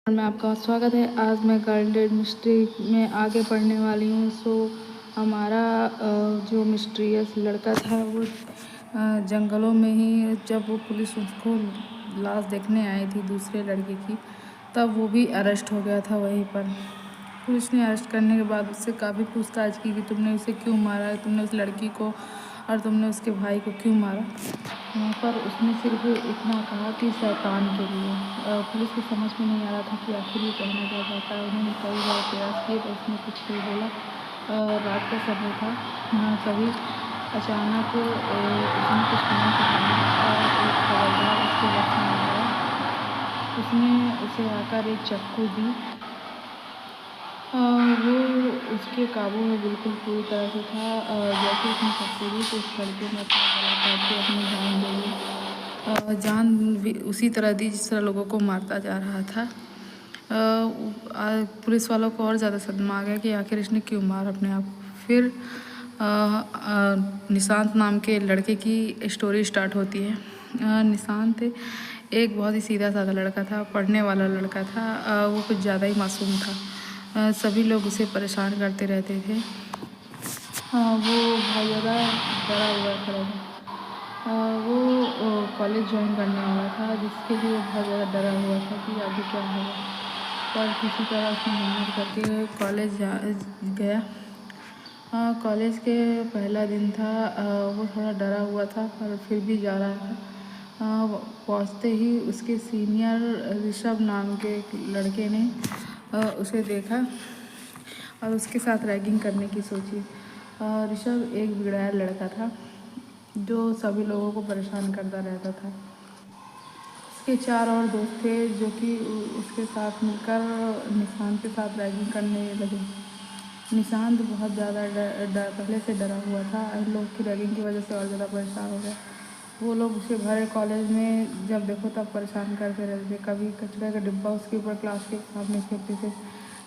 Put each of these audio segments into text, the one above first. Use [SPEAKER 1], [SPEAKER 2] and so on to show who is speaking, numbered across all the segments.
[SPEAKER 1] में आपका स्वागत है। आज मैं गाइडेड मिस्ट्री में आगे पढ़ने वाली हूँ। हमारा जो मिस्टीरियस लड़का था वो जंगलों में ही, जब वो पुलिस उसको लाश देखने आई थी दूसरे लड़के की, तब वो भी अरेस्ट हो गया था वहीं पर। पुलिस ने अरेस्ट करने के बाद उससे काफ़ी पूछताछ की कि तुमने उसे क्यों मारा, तुमने उस लड़की को और तुमने उसके भाई को क्यों मारा। पर उसने सिर्फ इतना कहा कि शैतान के लिए। पुलिस को समझ में नहीं आ रहा था कि आखिर ये कहना क्या चाहता है। उन्होंने कई बार प्रयास किए पर उसने कुछ नहीं बोला। रात का समय था। तभी अचानक उसने कुछ नहीं कहा और एक खबरदार उसके बस में आ गया। उसने उसे आकर एक चाकू दी। वो उसके काबू में बिल्कुल पूरी तरह से था। जैसे उसने चाकू दी तो उस लड़के ने अपना गला काट के अपनी जान दे दी। जान भी उसी तरह दी जिस तरह लोगों को मारता जा रहा था। पुलिस वालों को और ज़्यादा सदमा आ गया कि आखिर इसने क्यों मारा अपने आप को। फिर निशांत नाम के लड़के की स्टोरी स्टार्ट होती है। निशांत एक बहुत ही सीधा साधा लड़का था, पढ़ने वाला लड़का था। वो कुछ ज़्यादा ही मासूम था। सभी लोग उसे परेशान करते रहते थे। वो बहुत ज़्यादा डरा हुआ खड़ा था। वो कॉलेज ज्वाइन करने वाला था, जिसके लिए वो बहुत ज़्यादा डरा हुआ था कि आगे क्या होगा। पर किसी तरह उसने हिम्मत करके कॉलेज गया। कॉलेज के पहला दिन था। वो थोड़ा डरा हुआ था पर फिर भी जा रहा था। पहुँचते ही उसके सीनियर ऋषभ नाम के एक लड़के ने उसे देखा और उसके साथ रैगिंग करने की सोची। ऋषभ एक बिगड़ाया लड़का था जो सभी लोगों को परेशान करता रहता था। उसके 4 और दोस्त थे जो कि उसके साथ मिलकर निशांत के साथ रैगिंग करने लगे। निशांत बहुत ज़्यादा पहले से डरा हुआ था। इन लोग की रैगिंग की वजह से और ज़्यादा परेशान हो गया। वो लोग उसे भरे कॉलेज में जब देखो तब परेशान करते रहते थे। कभी कचरे का डिब्बा उसके ऊपर क्लास के सामने फेंकते थे,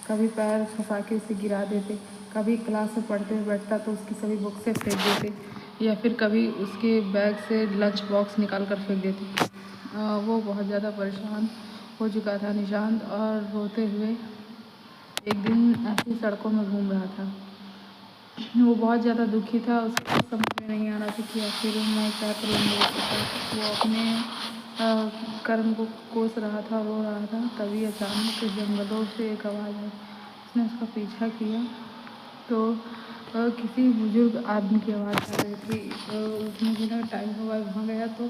[SPEAKER 1] कभी पैर फंसा के उसे गिरा देते, कभी क्लास में पढ़ते हुए बैठता तो उसकी सभी बुक से फेंक देते, या फिर कभी उसके बैग से लंच बॉक्स निकाल कर फेंक देते। वो बहुत ज़्यादा परेशान हो चुका था निशांत, और रोते हुए एक दिन ऐसी सड़कों में घूम रहा था। वो बहुत ज़्यादा दुखी था। उसको समझ में नहीं आ रहा था कि आखिर मैं क्या करूँगा। वो अपने कर्म को कोस रहा था, रो रहा था। तभी अचानक जंगलों से एक आवाज़ आई। उसने उसका पीछा किया तो किसी बुजुर्ग आदमी की आवाज़ आ रही थी। उसने बिना टाइम हुआ वहाँ गया तो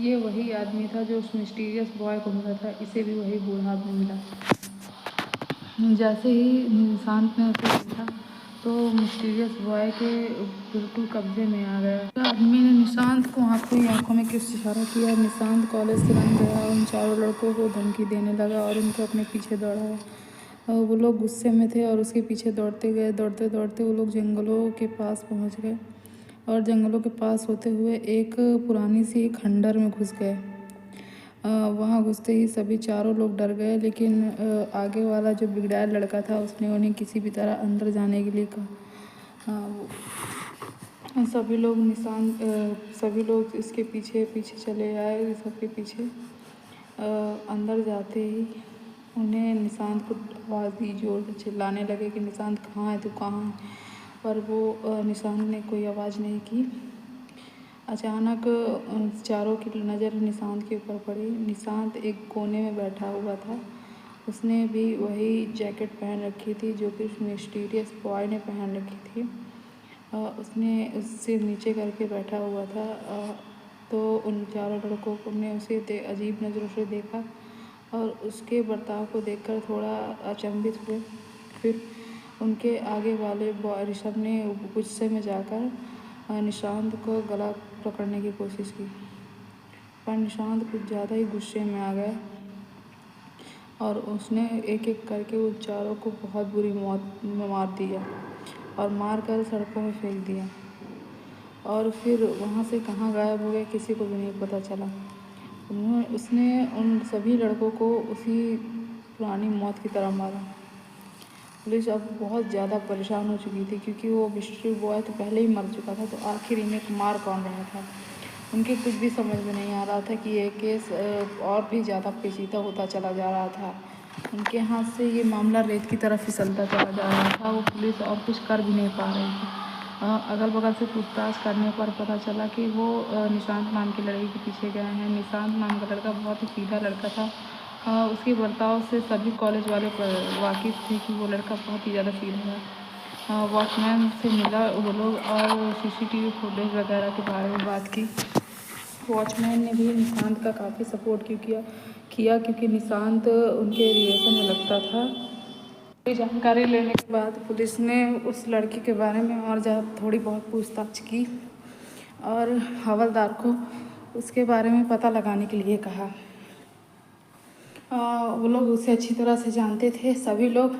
[SPEAKER 1] ये वही आदमी था जो उस मिस्टीरियस बॉय को मिला था। इसे भी वही बूढ़ा आदमी मिला। जैसे ही निशांत ने उसे देखा तो मिस्टीरियस बॉय के बिल्कुल कब्जे में आ गया। तो आदमी ने निशांत को आंखों में किस इशारा किया। निशांत कॉलेज तुरंत गया, उन चारों लड़कों को धमकी देने लगा और उनको अपने पीछे दौड़ाया। वो लोग गुस्से में थे और उसके पीछे दौड़ते गए। दौड़ते दौड़ते वो लोग जंगलों के पास पहुंच गए और जंगलों के पास होते हुए एक पुरानी सी खंडर में घुस गए। वहाँ घुसते ही सभी चारों लोग डर गए, लेकिन आगे वाला जो बिगड़ैल लड़का था उसने उन्हें किसी भी तरह अंदर जाने के लिए कहा। सभी लोग इसके पीछे पीछे चले आए। सबके पीछे अंदर जाते ही उन्हें निशांत को आवाज़ दी, जोर से चिल्लाने लगे कि निशांत कहाँ है, तू कहाँ है। पर वो निशांत ने कोई आवाज़ नहीं की। अचानक चारों की नज़र निशांत के ऊपर पड़ी। निशांत एक कोने में बैठा हुआ था। उसने भी वही जैकेट पहन रखी थी जो कि उस मिस्टीरियस बॉय ने पहन रखी थी। उसने उससे नीचे करके बैठा हुआ था। तो उन चारों लड़कों को ने उसे अजीब नज़रों से देखा और उसके बर्ताव को देखकर थोड़ा अचंभित हुए। फिर उनके आगे वाले बॉय ऋषभ ने गुस्से में जाकर निशांत को गला पकड़ने की कोशिश की, पर निशांत कुछ ज़्यादा ही गुस्से में आ गया और उसने एक एक करके उन चारों को बहुत बुरी मौत में मार दिया और मार कर सड़कों में फेंक दिया। और फिर वहाँ से कहाँ गायब हो गया किसी को भी नहीं पता चला। उसने उन सभी लड़कों को उसी पुरानी मौत की तरह मारा। पुलिस अब बहुत ज़्यादा परेशान हो चुकी थी क्योंकि वो मिस्ट्री बॉय तो पहले ही मर चुका था, तो आखिर इन्हें मार कौन रहा था। उनके कुछ भी समझ में नहीं आ रहा था कि ये केस और भी ज़्यादा पेचीदा होता चला जा रहा था। उनके हाथ से ये मामला रेत की तरफ फिसलता चला जा रहा था। वो पुलिस और कुछ कर भी नहीं पा रही थी। अगल बगल से पूछताछ करने पर पता चला कि वो निशांत नाम की लड़की के पीछे गए हैं। निशांत नाम का लड़का बहुत ही सीधा लड़का था। उसके बर्ताव से सभी कॉलेज वाले वाकिफ़ थे कि वो लड़का बहुत ही ज़्यादा सीधा है। वॉचमैन से मिला वो लोग और सीसीटीवी फुटेज वगैरह के बारे में बात की। वॉचमैन ने भी निशांत का काफ़ी सपोर्ट किया क्योंकि निशांत उनके रिलेशन में लगता था। जानकारी लेने के बाद पुलिस ने उस लड़की के बारे में और ज़्यादा थोड़ी बहुत पूछताछ की और हवलदार को उसके बारे में पता लगाने के लिए कहा। वो लोग उसे अच्छी तरह से जानते थे सभी लोग,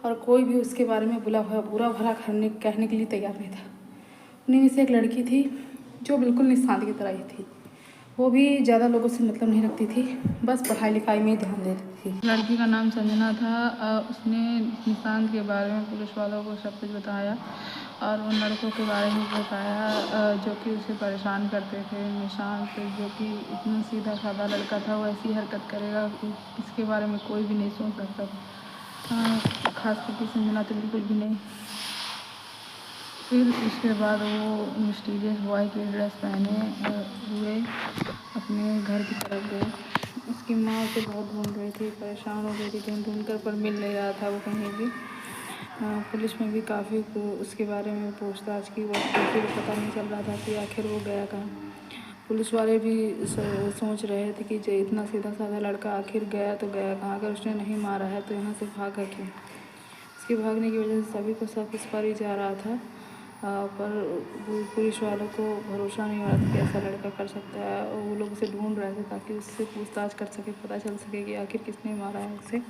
[SPEAKER 1] और कोई भी उसके बारे में बुरा भला कहने के लिए तैयार नहीं था। उन्हीं में से एक लड़की थी जो बिल्कुल निशांत की तरह ही थी। वो भी ज़्यादा लोगों से मतलब नहीं रखती थी, बस पढ़ाई लिखाई में ही ध्यान देती थी। लड़की का नाम संजना था। उसने निशांत के बारे में पुलिस वालों को सब कुछ बताया और उन लड़कों के बारे में बताया जो कि उसे परेशान करते थे। निशांत जो कि इतना सीधा साधा लड़का था, वो ऐसी हरकत करेगा इसके बारे में कोई भी नहीं सोच सकता था, खास करके संजना तो बिल्कुल भी नहीं। फिर उसके बाद वो मिस्टीरियस बॉय की ड्रेस पहने हुए अपने घर की तरफ गए। उसकी माँ उसे बहुत ढूंढ रही थी, परेशान हो गई थी, ढूंढ कर पर मिल नहीं रहा था वो कहीं भी। पुलिस में भी काफ़ी उसके बारे में पूछताछ की, वो किसी को पता नहीं चल रहा था कि आखिर वो गया कहाँ। पुलिस वाले भी सोच रहे थे कि जो इतना सीधा साधा लड़का आखिर गया तो गया कहाँ, अगर उसने नहीं मारा है तो यहाँ से भागा क्यों। उसके भागने की वजह से सभी को शक इस पर ही जा रहा था, पर पुलिस वालों को भरोसा नहीं हो रहा था कि ऐसा लड़का कर सकता है। और वो लोग उसे ढूंढ रहे थे ताकि उससे पूछताछ कर सके, पता चल सके कि आखिर किसने मारा है उसे।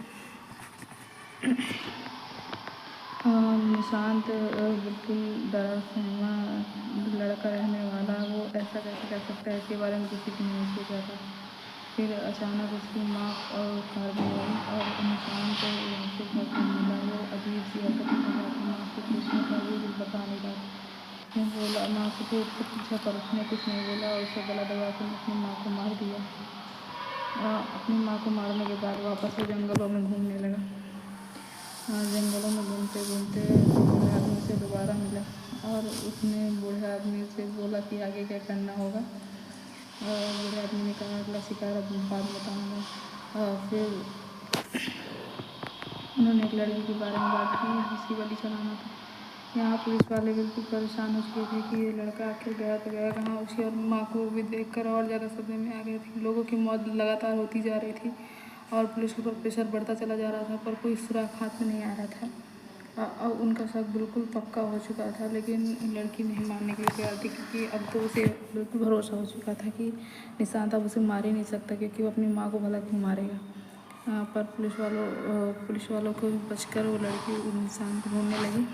[SPEAKER 1] निशांत बिल्कुल डरा सहमा लड़का रहने वाला, वो ऐसा कैसे कर सकता है, इसके बारे में किसी को नहीं सोचा था। फिर अचानक उसकी माँ और घर में आई और निशांत वहाँ से घर पर मिला। वो अजीब सी हरकत कर रहा था, माँ से पूछने पर भी कुछ बता नहीं रहा। उसने बोला, माँ से फिर उससे पूछा पर उसने कुछ नहीं बोला और उसे गला दबा कर अपनी माँ को मार दिया। अपनी माँ को मारने के बाद वापस वो जंगलों में घूमने लगा। जंगलों में घूमते घूमते बूढ़े आदमी से दोबारा मिला और उसने बूढ़े आदमी से बोला कि आगे क्या करना होगा। बूढ़े आदमी ने कहा अगला शिकार अब बाद बताऊँगा। फिर उन्होंने एक लड़की के बारे में बात की जिसकी बलि चढ़ाना था। यहाँ पुलिस वाले बिल्कुल परेशान हो चुके थे कि ये लड़का आखिर गया तो गया कहाँ। उसकी और माँ को भी देखकर और ज़्यादा सदमे में आ गए थे। लोगों की मौत लगातार होती जा रही थी और पुलिस के ऊपर प्रेशर बढ़ता चला जा रहा था, पर कोई सुराग हाथ में नहीं आ रहा था। अब उनका शक बिल्कुल पक्का हो चुका था, लेकिन लड़की नहीं मानने के लिए तैयार थी क्योंकि अब तो उसे बिल्कुल भरोसा हो चुका था कि निशांत अब उसे मार ही नहीं सकता, क्योंकि वो अपनी माँ को भला क्यों मारेगा। पर पुलिस वालों को बचकर वो लड़की निशांत को ढूंढने लगी।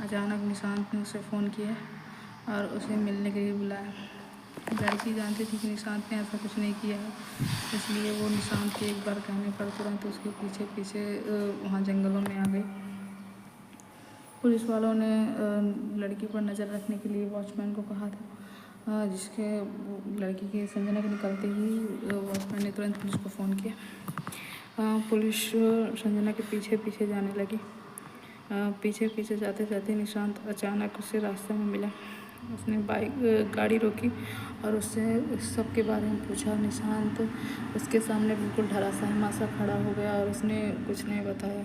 [SPEAKER 1] अचानक निशांत ने उसे फ़ोन किया और उसे मिलने के लिए बुलाया। लड़की जानती थी कि निशांत ने ऐसा कुछ नहीं किया है, इसलिए वो निशांत के एक बार कहने पर तुरंत उसके पीछे पीछे वहाँ जंगलों में आ गई। पुलिस वालों ने लड़की पर नज़र रखने के लिए वॉचमैन को कहा था, जिसके लड़की के संजना के निकलते ही वॉचमैन ने तुरंत पुलिस को फ़ोन किया। पुलिस संजना के पीछे पीछे जाने लगी। पीछे पीछे जाते जाते निशांत अचानक उससे रास्ते में मिला। उसने गाड़ी रोकी और उससे सबके बारे में पूछा। निशांत उसके सामने बिल्कुल धराशायी सा खड़ा हो गया और उसने कुछ नहीं बताया।